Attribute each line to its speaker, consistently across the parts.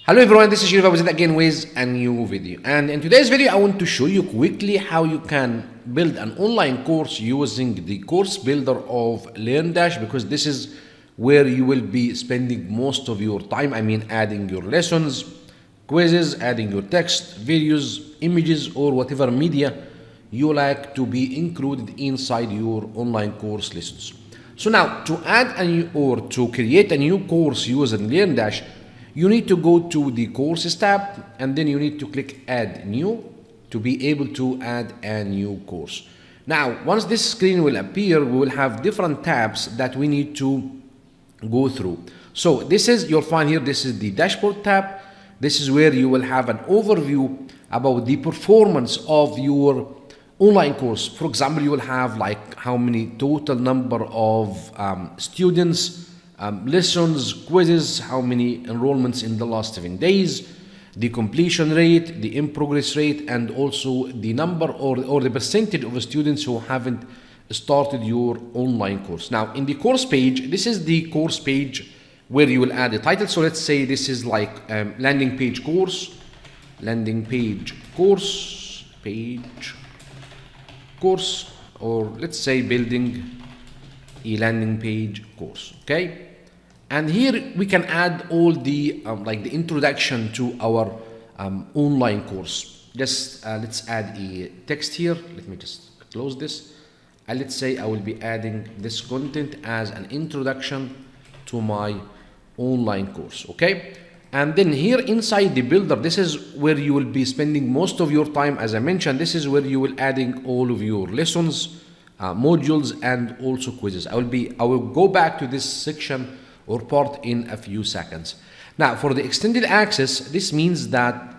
Speaker 1: Hello everyone, this is Shiriva Wizard again with a new video. And in today's video, I want to show you quickly how you can build an online course using the course builder of Learndash, because this is where you will be spending most of your time. I mean, adding your lessons, quizzes, adding your text, videos, images, or whatever media you like to be included inside your online course lessons. So now, to add a new or to create a new course using Learndash, you need to go to the courses tab and then you need to click add new to be able to add a new course. Now, once this screen will appear, we will have different tabs that we need to go through. So this is, you'll find here, this is the dashboard tab. This is where you will have an overview about the performance of your online course. For example, you will have like how many total number of students, lessons, quizzes, how many enrollments in the last 7 days, the completion rate, the in progress rate, and also the number or the percentage of students who haven't started your online course. Now, in the course page, this is the course page where you will add a title. So let's say this is like landing page course, or let's say building a landing page course. Okay, and here we can add all the like the introduction to our online course. Just let's add a text here. Let me just close this, and let's say I will be adding this content as an introduction to my online course. Okay, and then here inside the builder, this is where you will be spending most of your time. As I mentioned, this is where you will adding all of your lessons, modules, and also quizzes. I will go back to this section or part in a few seconds. Now, for the extended access, this means that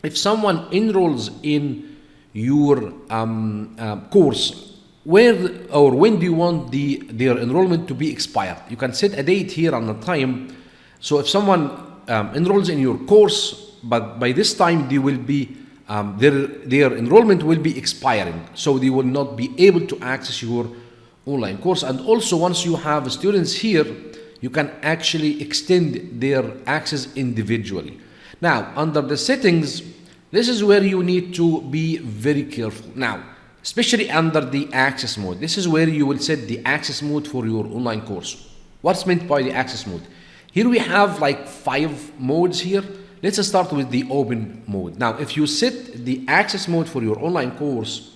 Speaker 1: if someone enrolls in your course, where or when do you want their enrollment to be expired? You can set a date here on the time. So if someone enrolls in your course, but by this time they will be their enrollment will be expiring, so they will not be able to access your online course. And also, once you have students here, you can actually extend their access individually. Now, under the settings, this is where you need to be very careful. Now, especially under the access mode, this is where you will set the access mode for your online course. What's meant by the access mode? Here we have like 5 modes here. Let's start with the open mode. Now, if you set the access mode for your online course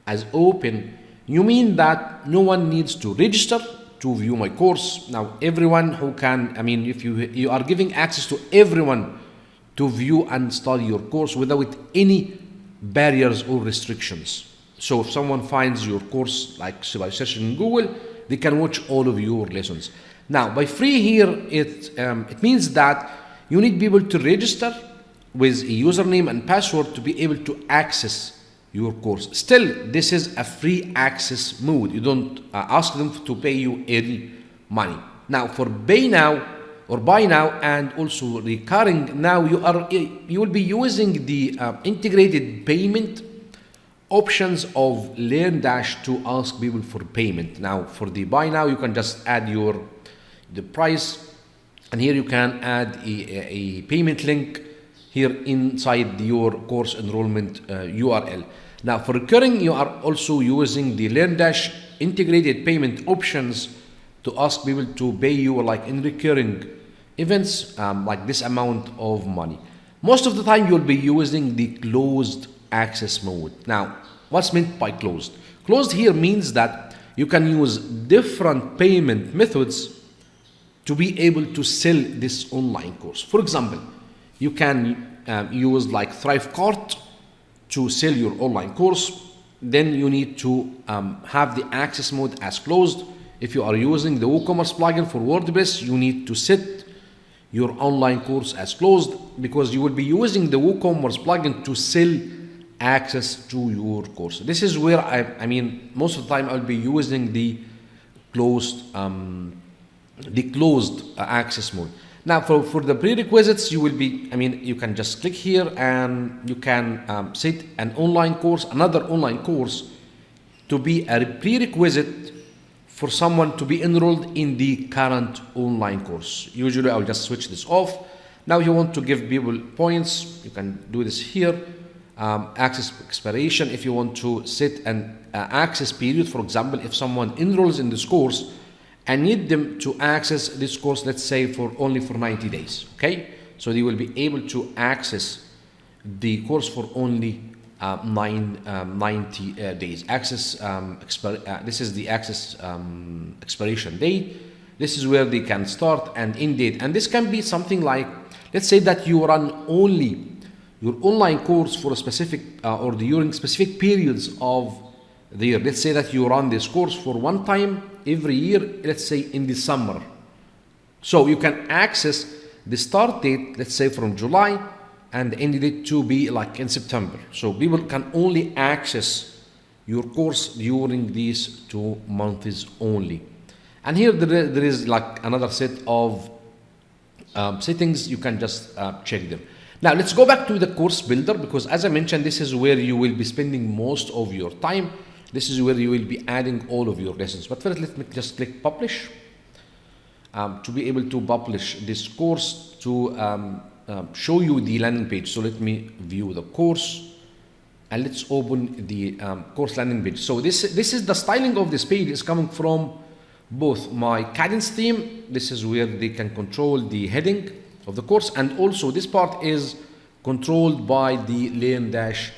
Speaker 1: as open, you mean that no one needs to register to view my course. Now, everyone who can, I mean, if you are giving access to everyone to view and study your course without any barriers or restrictions. So if someone finds your course like by searching in Google, they can watch all of your lessons. Now, by free here, it means that you need people to register with a username and password to be able to access your course. Still, this is a free access mode. You don't ask them to pay you any money. Now, for pay now or buy now and also recurring, now you will be using the integrated payment options of Learndash to ask people for payment. Now, for the buy now, you can just add the price, and here you can add a payment link here inside your course enrollment URL. Now, for recurring, you are also using the Learndash integrated payment options to ask people to pay you like in recurring events, like this amount of money. Most of the time, you'll be using the closed access mode. Now, what's meant by closed? Closed here means that you can use different payment methods to be able to sell this online course. For example, you can use like Thrivecart to sell your online course. Then you need to have the access mode as closed. If you are using the WooCommerce plugin for WordPress, you need to set your online course as closed, because you will be using the WooCommerce plugin to sell access to your course. This is where I mean, most of the time I'll be using the closed access mode. Now, for the prerequisites, you will be, I mean, you can just click here and you can set an online course, another online course, to be a prerequisite for someone to be enrolled in the current online course. Usually, I'll just switch this off. Now you want to give people points, you can do this here. Access expiration, if you want to set an access period, for example, if someone enrolls in this course and need them to access this course, let's say only for 90 days, okay? So they will be able to access the course for only 90 days. Access this is the access expiration date. This is where they can start and end date, and this can be something like, let's say that you run only your online course for a specific or during specific periods of the year. Let's say that you run this course for one time every year, let's say in the summer. So you can access the start date, let's say from July, and the end date to be like in September. So people can only access your course during these 2 months only. And here there is like another set of settings. You can just check them. Now let's go back to the course builder, because as I mentioned, this is where you will be spending most of your time. This is where you will be adding all of your lessons. But first, let me just click publish to be able to publish this course to show you the landing page. So let me view the course and let's open the course landing page. So this is the styling of this page is coming from both my Kadence theme. This is where they can control the heading of the course, and also this part is controlled by the Learndash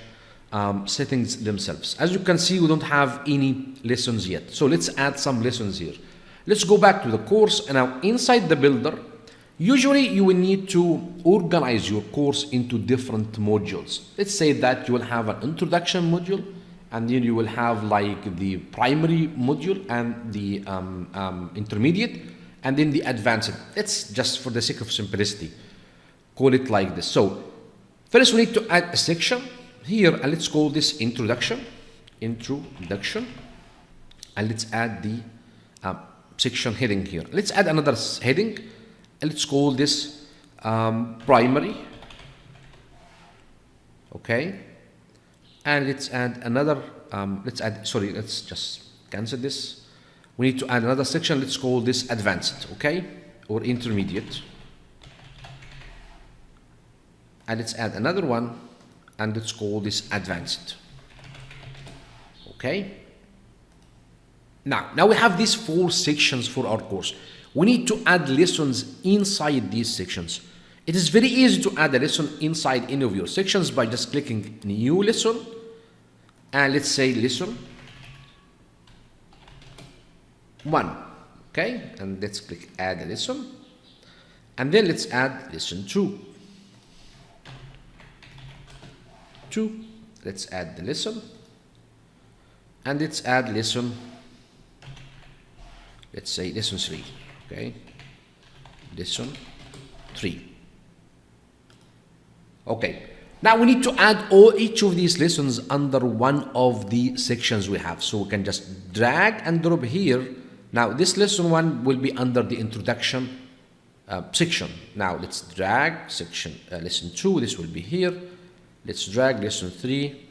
Speaker 1: settings themselves. As you can see, we don't have any lessons yet. So let's add some lessons here. Let's go back to the course, and now inside the builder, usually you will need to organize your course into different modules. Let's say that you will have an introduction module, and then you will have like the primary module and the intermediate, and then the advanced. Let's just, for the sake of simplicity, call it like this. So first we need to add a section here, and let's call this introduction, and let's add the section heading here. Let's add another heading, and let's call this primary, okay? And let's add another, let's just cancel this. We need to add another section. Let's call this advanced, okay? Or intermediate. And let's add another one, and let's call this advanced, okay? Now we have these 4 sections for our course. We need to add lessons inside these sections. It is very easy to add a lesson inside any of your sections by just clicking new lesson, and let's say lesson 1, okay? And let's click add a lesson, and then let's add lesson 2. Let's add the lesson, and let's add lesson, let's say lesson 3, okay? Lesson 3. Okay, now we need to add each of these lessons under one of the sections we have. So we can just drag and drop here. Now this lesson 1 will be under the introduction section. Now let's drag section lesson 2. This will be here. Let's drag lesson 3.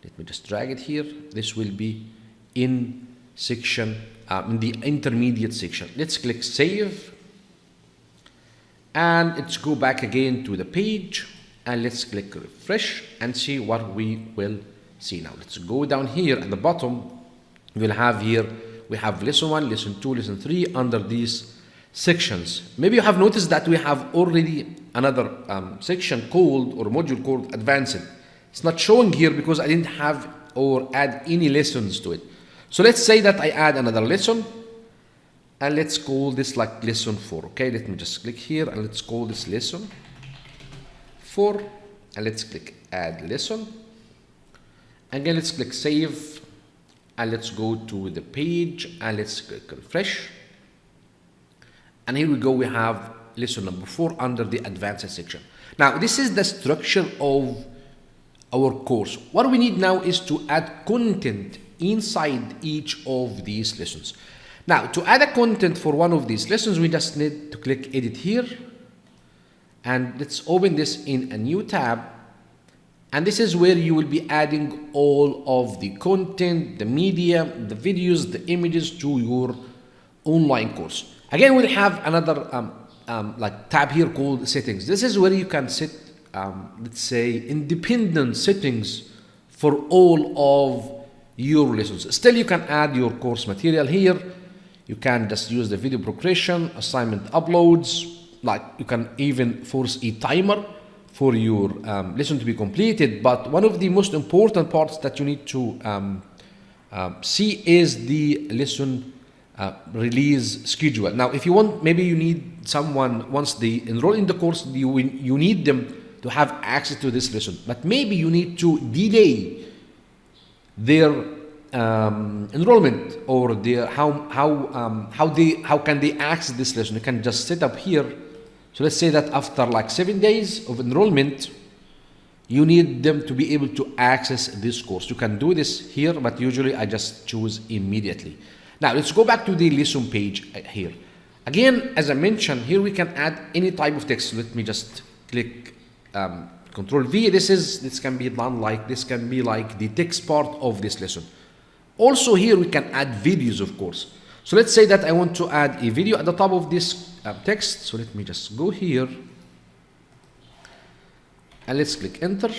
Speaker 1: Let me just drag it here. This will be in section in the intermediate section. Let's click save, and let's go back again to the page, and let's click refresh and see what we will see. Now let's go down here at the bottom. We'll have here, we have lesson 1, lesson 2, lesson 3 under these sections. Maybe you have noticed that we have already another section called, or module called advanced. It's not showing here because I didn't have or add any lessons to it. So let's say that I add another lesson, and let's call this like lesson 4, okay? Let me just click here, and let's call this lesson 4, and let's click add lesson. Again, let's click save, and let's go to the page, and let's click refresh. And here we go, we have lesson number 4 under the advanced section. Now this is the structure of our course. What we need now is to add content inside each of these lessons. Now to add a content for one of these lessons, we just need to click edit here, and let's open this in a new tab, and this is where you will be adding all of the content, the media, the videos, the images to your online course. Again, we'll have another like tab here called settings. This is where you can set, let's say, independent settings for all of your lessons. Still, you can add your course material here. You can just use the video progression, assignment uploads, like you can even force a timer for your lesson to be completed. But one of the most important parts that you need to see is the lesson release schedule. Now, if you want, maybe you need someone, once they enroll in the course, you need them to have access to this lesson, but maybe you need to delay their enrollment, or their how can they access this lesson. You can just set up here. So let's say that after like 7 days of enrollment, you need them to be able to access this course. You can do this here, but usually I just choose immediately. Now let's go back to the lesson page here. Again, as I mentioned, here we can add any type of text. Let me just click Control V. This can be done like this, can be like the text part of this lesson. Also here we can add videos, of course. So let's say that I want to add a video at the top of this text. So let me just go here and let's click enter.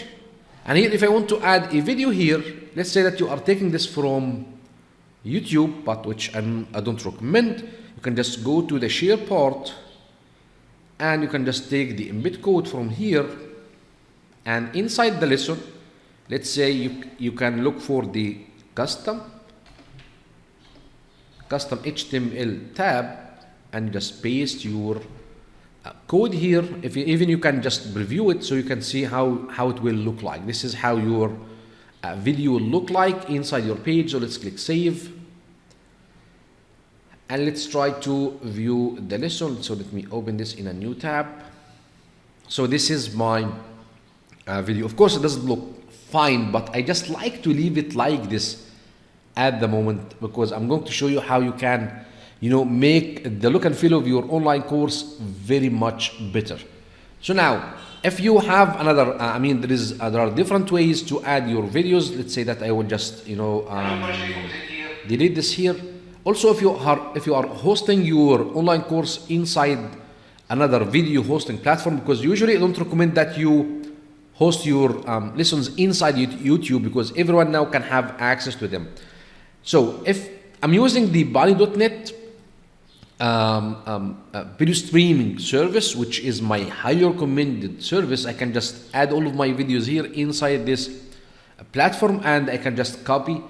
Speaker 1: And here, if I want to add a video here, let's say that you are taking this from YouTube, but which I don't recommend. You can just go to the share part and you can just take the embed code from here, and inside the lesson, let's say you can look for the custom HTML tab and just paste your code here. Even you can just preview it so you can see how it will look like. This is how your video will look like inside your page. So let's click save and let's try to view the lesson. So let me open this in a new tab. So this is my video. Of course it doesn't look fine, but I just like to leave it like this at the moment, because I'm going to show you how you can, make the look and feel of your online course very much better. So now, if you have another, there are different ways to add your videos. Let's say that I will just, delete this here. Also, if you are hosting your online course inside another video hosting platform, because usually I don't recommend that you host your lessons inside YouTube, because everyone now can have access to them. So if I'm using the Bali.net video streaming service, which is my highly recommended service, I can just add all of my videos here inside this platform, and I can just copy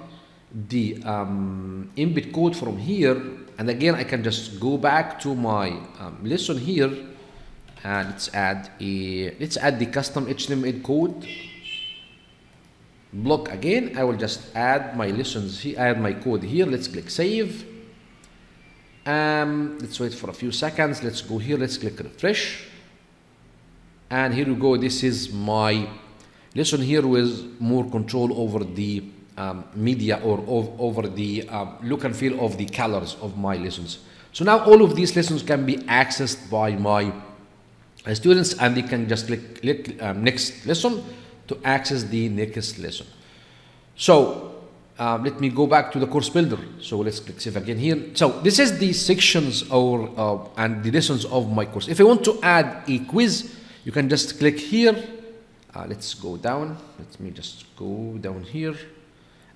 Speaker 1: the embed code from here, and again I can just go back to my lesson here, and let's add the custom HTML code block again. I will just add my lessons here, add my code here. Let's click save. Let's wait for a few seconds. Let's go here, let's click refresh, and here we go. This is my lesson here with more control over the media, or over the look and feel of the colors of my lessons. So now all of these lessons can be accessed by my students, and they can just click next lesson to access the next lesson. So let me go back to the course builder. So let's click save again here. So this is the sections and the lessons of my course. If I want to add a quiz, you can just click here. Let's go down. Let me just go down here,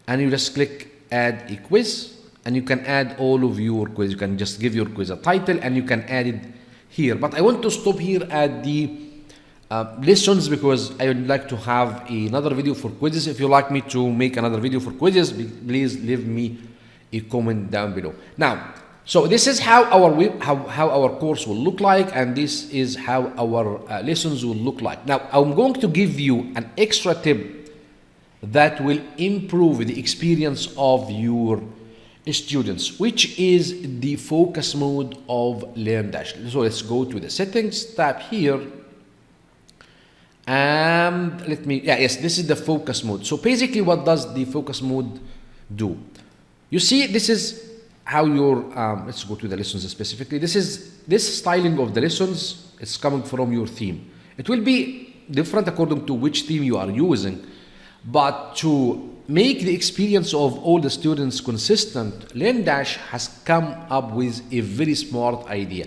Speaker 1: and you just click add a quiz, and you can add all of your quiz. You can just give your quiz a title, and you can add it here. But I want to stop here at the lessons, because I would like to have another video for quizzes. If you like me to make another video for quizzes, please leave me a comment down below. Now, so this is how our course will look like, and this is how our lessons will look like. Now, I'm going to give you an extra tip that will improve the experience of your students, which is the focus mode of Learndash. So let's go to the settings tab here. And this is the focus mode. So basically, what does the focus mode do? You see, this is how your, let's go to the lessons specifically. This styling of the lessons is coming from your theme. It will be different according to which theme you are using, but to make the experience of all the students consistent, Learndash has come up with a very smart idea,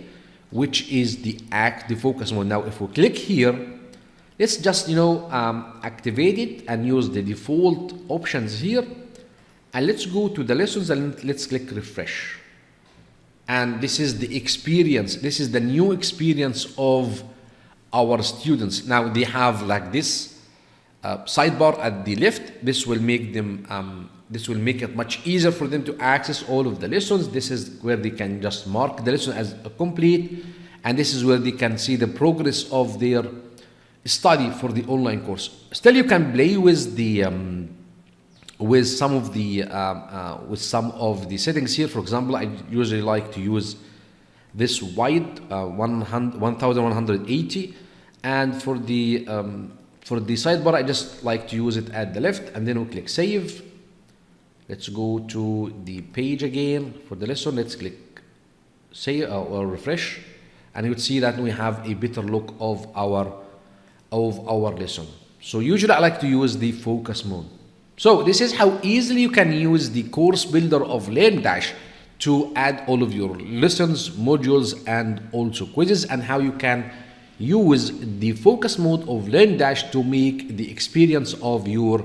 Speaker 1: which is the focus mode. Now, if we click here, let's just, activate it and use the default options here. And let's go to the lessons and let's click refresh. And this is the experience. This is the new experience of our students. Now they have like this sidebar at the left. This will make them, this will make it much easier for them to access all of the lessons. This is where they can just mark the lesson as complete. And this is where they can see the progress of their study for the online course. Still, you can play with the with some of the settings here. For example, I usually like to use this wide 1180, and for the sidebar, I just like to use it at the left, and then we'll click save. Let's go to the page again for the lesson. Let's click save or refresh, and you would see that we have a better look of our lesson. So usually I like to use the focus mode. So this is how easily you can use the course builder of Learndash to add all of your lessons, modules, and also quizzes, and how you can use the focus mode of Learndash to make the experience of your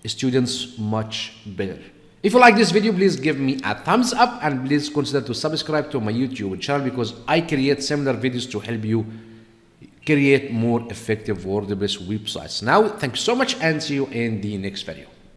Speaker 1: students much better. If you like this video, please give me a thumbs up, and please consider to subscribe to my YouTube channel, because I create similar videos to help you create more effective WordPress websites. Now, thanks so much, and see you in the next video.